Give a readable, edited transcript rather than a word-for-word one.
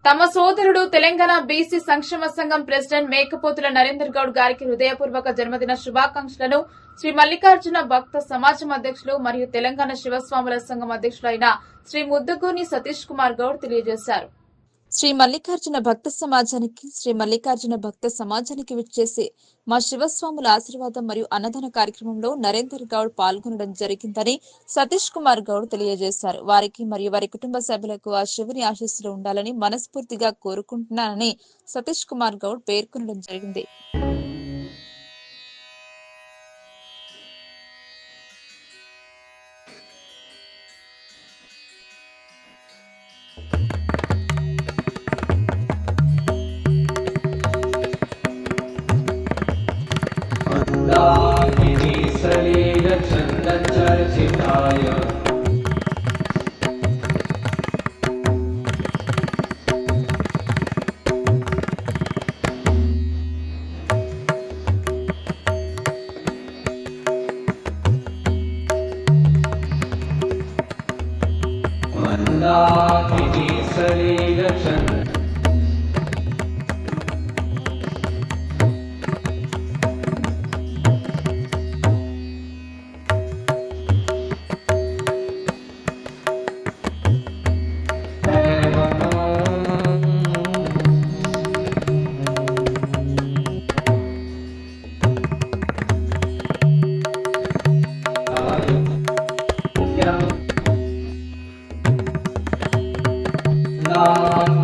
తమ సోదరుడు తెలంగాణ బీసీ సంక్షేమ సంఘం ప్రెసిడెంట్ మేకపోతుల నరేందర్ గౌడ్ గారికి హృదయపూర్వక జన్మదిన శుభాకాంక్షలను శ్రీ మల్లికార్జున భక్త సమాజం అధ్యక్షులు మరియు తెలంగాణ శివస్వాముల సంఘం అధ్యక్షులైన శ్రీ ముద్దుగూని సతీష్ కుమార్ గౌడ్ తెలియజేశారు. శ్రీ మల్లికార్జున భక్త సమాజానికి విచ్చేసి మా శివస్వాముల ఆశీర్వాదం మరియు అన్నదాన కార్యక్రమంలో నరేందర్ గౌడ్ పాల్గొనడం జరిగిందని సతీష్ కుమార్ గౌడ్ తెలియజేశారు. వారికి మరియు వారి కుటుంబ సభ్యులకు ఆ శివుని ఆశీస్సులు ఉండాలని మనస్ఫూర్తిగా కోరుకుంటున్నానని సతీష్ కుమార్ గౌడ్ పేర్కొనడం జరిగింది. Nam